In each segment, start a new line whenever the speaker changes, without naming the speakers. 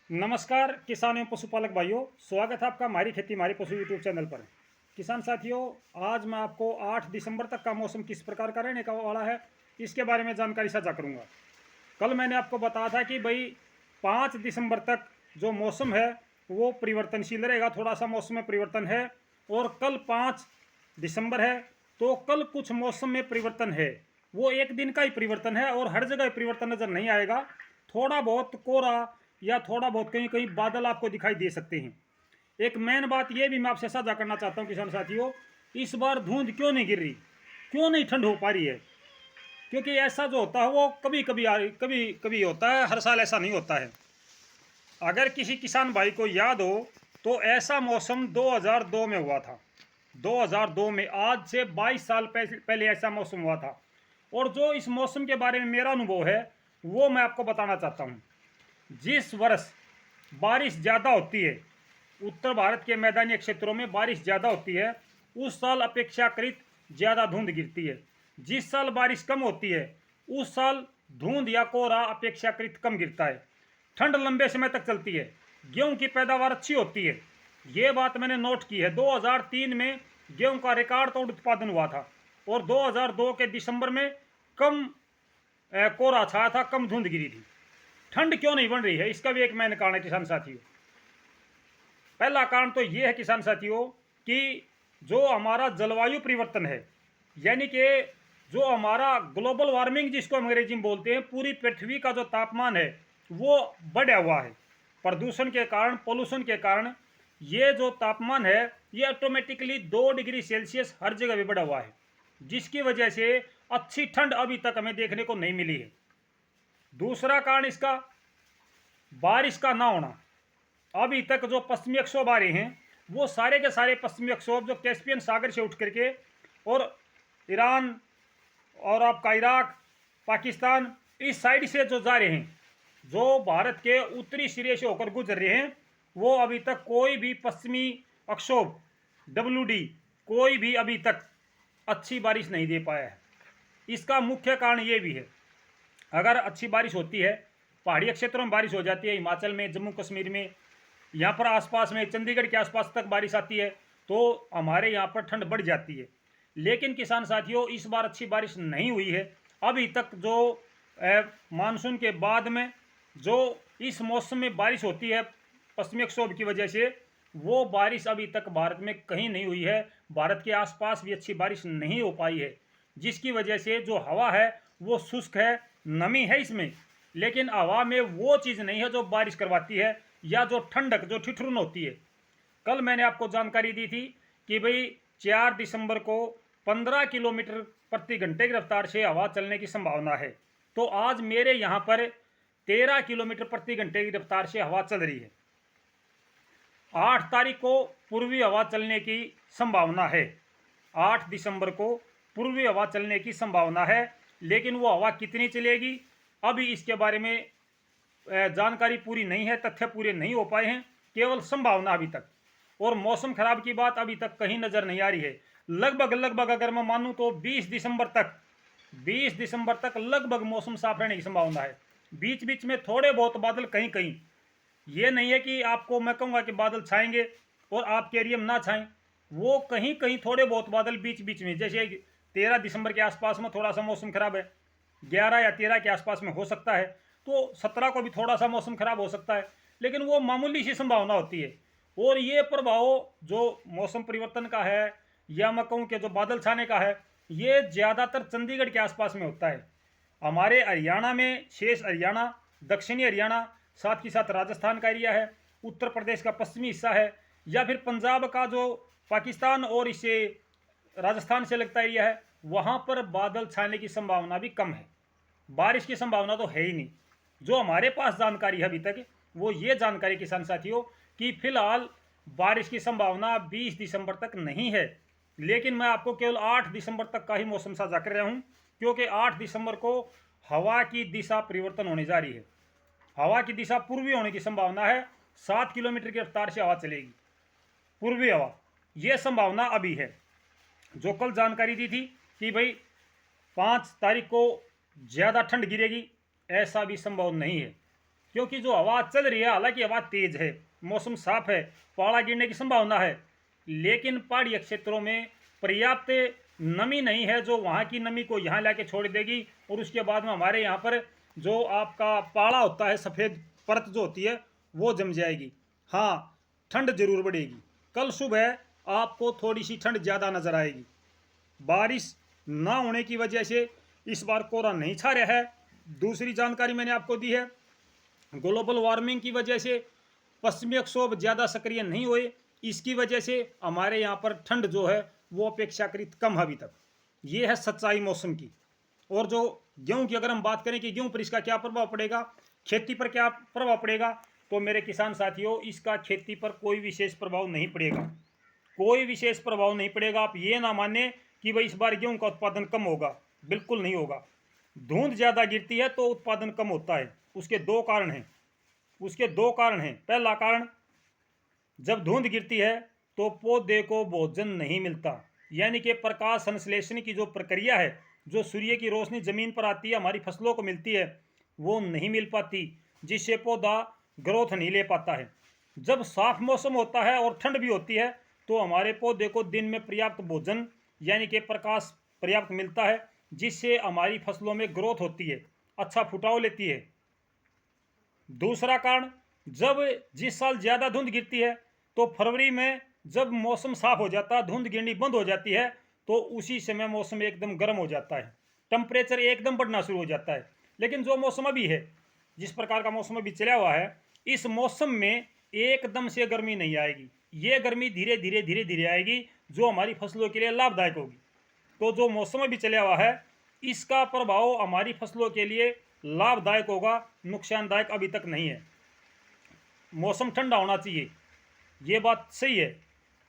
नमस्कार किसान एवं पशुपालक भाइयों, स्वागत है आपका हमारी खेती हमारी पशु यूट्यूब चैनल पर। किसान साथियों, आज मैं आपको 8 दिसंबर तक का मौसम किस प्रकार का रहने का वाला है इसके बारे में जानकारी साझा करूंगा। कल मैंने आपको बताया था कि भाई 5 दिसंबर तक जो मौसम है वो परिवर्तनशील रहेगा, थोड़ा सा मौसम में परिवर्तन है। और कल 5 दिसंबर है, तो कल कुछ मौसम में परिवर्तन है, वो एक दिन का ही परिवर्तन है और हर जगह परिवर्तन नज़र नहीं आएगा। थोड़ा बहुत कोहरा या थोड़ा बहुत कहीं कहीं बादल आपको दिखाई दे सकते हैं। एक मेन बात यह भी मैं आपसे साझा करना चाहता हूं किसान साथियों, इस बार धुंध क्यों नहीं गिर रही, क्यों नहीं ठंड हो पा रही है? क्योंकि ऐसा जो होता है वो कभी कभी होता है, हर साल ऐसा नहीं होता है। अगर किसी किसान भाई को याद हो तो ऐसा मौसम 2002 में हुआ था। 2002 में, आज से 22 साल पहले ऐसा मौसम हुआ था। और जो इस मौसम के बारे में मेरा अनुभव है वो मैं आपको बताना चाहता हूँ। जिस वर्ष बारिश ज़्यादा होती है, उत्तर भारत के मैदानी क्षेत्रों में बारिश ज़्यादा होती है, उस साल अपेक्षाकृत ज़्यादा धुंध गिरती है। जिस साल बारिश कम होती है उस साल धुंध या कोहरा अपेक्षाकृत कम गिरता है। ठंड लंबे समय तक चलती है, गेहूं की पैदावार अच्छी होती है। ये बात मैंने नोट की है। 2003 में गेहूं का रिकॉर्ड तोड़ उत्पादन हुआ था और 2002 के दिसंबर में कम कोहरा छाया था, कम धुंध गिरी थी। ठंड क्यों नहीं बढ़ रही है, इसका भी एक मेन कारण है किसान साथियों। पहला कारण तो ये है किसान साथियों कि जो हमारा जलवायु परिवर्तन है, यानी कि जो हमारा ग्लोबल वार्मिंग जिसको अंग्रेजी में बोलते हैं, पूरी पृथ्वी का जो तापमान है वो बढ़ा हुआ है। प्रदूषण के कारण, पोल्यूशन के कारण ये जो तापमान है ये ऑटोमेटिकली 2 डिग्री सेल्सियस हर जगह भी बढ़ा हुआ है, जिसकी वजह से अच्छी ठंड अभी तक हमें देखने को नहीं मिली है। दूसरा कारण इसका बारिश का ना होना। अभी तक जो पश्चिमी विक्षोभ आ रहे हैं वो सारे के सारे पश्चिमी विक्षोभ जो कैस्पियन सागर से उठ करके और ईरान और आपका इराक, पाकिस्तान, इस साइड से जो जा रहे हैं, जो भारत के उत्तरी सिरे से होकर गुजर रहे हैं, वो अभी तक कोई भी पश्चिमी विक्षोभ WD कोई भी अभी तक अच्छी बारिश नहीं दे पाया है। इसका मुख्य कारण ये भी है, अगर अच्छी बारिश होती है, पहाड़ी क्षेत्रों में बारिश हो जाती है, हिमाचल में, जम्मू कश्मीर में, यहाँ पर आसपास में, चंडीगढ़ के आसपास तक बारिश आती है, तो हमारे यहाँ पर ठंड बढ़ जाती है। लेकिन किसान साथियों, इस बार अच्छी बारिश नहीं हुई है। अभी तक जो मानसून के बाद में जो इस मौसम में बारिश होती है पश्चिमी विक्षोभ की वजह से, वो बारिश अभी तक भारत में कहीं नहीं हुई है। भारत के आसपास भी अच्छी बारिश नहीं हो पाई है, जिसकी वजह से जो हवा है वो शुष्क है, नमी है इसमें, लेकिन हवा में वो चीज़ नहीं है जो बारिश करवाती है या जो ठंडक, जो ठिठुरन होती है। कल मैंने आपको जानकारी दी थी कि भाई 4 दिसंबर को 15 किलोमीटर प्रति घंटे की रफ्तार से हवा चलने की संभावना है। तो आज मेरे यहाँ पर 13 किलोमीटर प्रति घंटे की रफ्तार से हवा चल रही है। 8 तारीख को पूर्वी हवा चलने की संभावना है। 8 दिसंबर को पूर्वी हवा चलने की संभावना है, लेकिन वो हवा कितनी चलेगी अभी इसके बारे में जानकारी पूरी नहीं है, तथ्य पूरे नहीं हो पाए हैं, केवल संभावना अभी तक। और मौसम खराब की बात अभी तक कहीं नज़र नहीं आ रही है। लगभग अगर मैं मानूं तो 20 दिसंबर तक लगभग मौसम साफ रहने की संभावना है। बीच बीच में थोड़े बहुत बादल कहीं कहीं, ये नहीं है कि आपको मैं कहूँगा कि बादल छाएंगे और आपके एरिया में ना छाएं, वो कहीं कहीं थोड़े बहुत बादल बीच बीच में, जैसे 13 दिसंबर के आसपास में थोड़ा सा मौसम खराब है, 11 या 13 के आसपास में हो सकता है, तो 17 को भी थोड़ा सा मौसम खराब हो सकता है, लेकिन वो मामूली सी संभावना होती है। और ये प्रभाव जो मौसम परिवर्तन का है या मैं कहूँ कि जो बादल छाने का है, ये ज़्यादातर चंडीगढ़ के आसपास में होता है। हमारे हरियाणा में, शेष हरियाणा, दक्षिणी हरियाणा, साथ ही साथ राजस्थान का एरिया है, उत्तर प्रदेश का पश्चिमी हिस्सा है, या फिर पंजाब का जो पाकिस्तान और इसे राजस्थान से लगता एरिया है, वहाँ पर बादल छाने की संभावना भी कम है। बारिश की संभावना तो है ही नहीं। जो हमारे पास जानकारी है अभी तक, वो ये जानकारी किसान साथियों कि फिलहाल बारिश की संभावना 20 दिसंबर तक नहीं है। लेकिन मैं आपको केवल 8 दिसंबर तक का ही मौसम साझा कर रहा हूँ, क्योंकि 8 दिसंबर को हवा की दिशा परिवर्तन होने जा रही है। हवा की दिशा पूर्वी होने की संभावना है, 7 किलोमीटर की रफ्तार से हवा चलेगी, पूर्वी हवा, ये संभावना अभी है। जो कल जानकारी दी थी कि भाई 5 तारीख को ज़्यादा ठंड गिरेगी, ऐसा भी संभव नहीं है, क्योंकि जो हवा चल रही है, हालांकि हवा तेज है, मौसम साफ है, पाला गिरने की संभावना है, लेकिन पहाड़ियों क्षेत्रों में पर्याप्त नमी नहीं है जो वहाँ की नमी को यहाँ लाके छोड़ देगी और उसके बाद में हमारे यहाँ पर जो आपका पाला होता है, सफ़ेद परत जो होती है, वो जम जाएगी। हाँ, ठंड जरूर बढ़ेगी। कल सुबह आपको थोड़ी सी ठंड ज़्यादा नज़र आएगी। बारिश ना होने की वजह से इस बार कोहरा नहीं छा रहा है। दूसरी जानकारी मैंने आपको दी है, ग्लोबल वार्मिंग की वजह से पश्चिमी विक्षोभ ज़्यादा सक्रिय नहीं हुए, इसकी वजह से हमारे यहाँ पर ठंड जो है वो अपेक्षाकृत कम है अभी तक। ये है सच्चाई मौसम की। और जो गेहूं की अगर हम बात करें कि गेहूं पर इसका क्या प्रभाव पड़ेगा, खेती पर क्या प्रभाव पड़ेगा, तो मेरे किसान साथियों, इसका खेती पर कोई विशेष प्रभाव नहीं पड़ेगा। कोई विशेष प्रभाव नहीं पड़ेगा। आप ये ना माने कि भाई इस बार गेहूं का उत्पादन कम होगा, बिल्कुल नहीं होगा। धुंध ज़्यादा गिरती है तो उत्पादन कम होता है। उसके दो कारण हैं। पहला कारण, जब धुंध गिरती है तो पौधे को भोजन नहीं मिलता, यानी कि प्रकाश संश्लेषण की जो प्रक्रिया है, जो सूर्य की रोशनी जमीन पर आती है, हमारी फसलों को मिलती है, वो नहीं मिल पाती, जिससे पौधा ग्रोथ नहीं ले पाता है। जब साफ मौसम होता है और ठंड भी होती है तो हमारे पौधे को दिन में पर्याप्त भोजन यानी कि प्रकाश पर्याप्त मिलता है, जिससे हमारी फसलों में ग्रोथ होती है, अच्छा फुटाव लेती है। दूसरा कारण, जब जिस साल ज़्यादा धुंध गिरती है तो फरवरी में जब मौसम साफ हो जाता है, धुंध गिरनी बंद हो जाती है, तो उसी समय मौसम एकदम गर्म हो जाता है, टेम्परेचर एकदम बढ़ना शुरू हो जाता है। लेकिन जो मौसम अभी है, जिस प्रकार का मौसम अभी चला हुआ है, इस मौसम में एकदम से गर्मी नहीं आएगी। ये गर्मी धीरे धीरे आएगी, जो हमारी फसलों के लिए लाभदायक होगी। तो जो मौसम अभी चला हुआ है, इसका प्रभाव हमारी फसलों के लिए लाभदायक होगा, नुकसानदायक अभी तक नहीं है। मौसम ठंडा होना चाहिए, ये बात सही है।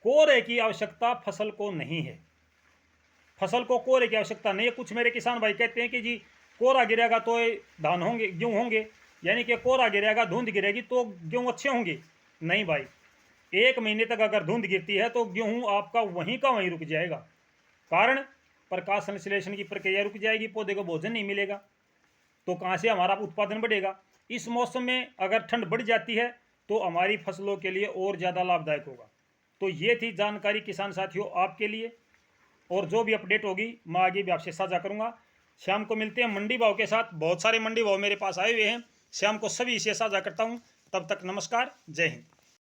कोहरे की आवश्यकता फसल को नहीं है। फसल को कोहरे की आवश्यकता नहीं है। कुछ मेरे किसान भाई कहते हैं कि जी कोहरा गिरेगा तो धान होंगे, गेहूँ होंगे, यानी कि कोहरा गिरेगा, धुंध गिरेगी तो गेहूँ अच्छे होंगे। नहीं भाई, 1 महीने तक अगर धुंध गिरती है तो गेहूँ आपका वहीं का वहीं रुक जाएगा। कारण, प्रकाश संश्लेषण की प्रक्रिया रुक जाएगी, पौधे को भोजन नहीं मिलेगा, तो कहाँ से हमारा उत्पादन बढ़ेगा। इस मौसम में अगर ठंड बढ़ जाती है तो हमारी फसलों के लिए और ज़्यादा लाभदायक होगा। तो ये थी जानकारी किसान साथियों आपके लिए, और जो भी अपडेट होगी मैं आगे भी आपसे साझा करूंगा। शाम को मिलते हैं मंडी भाव के साथ। बहुत सारे मंडी भाव मेरे पास आए हुए हैं, शाम को सभी इसे साझा करता हूं। तब तक नमस्कार, जय हिंद।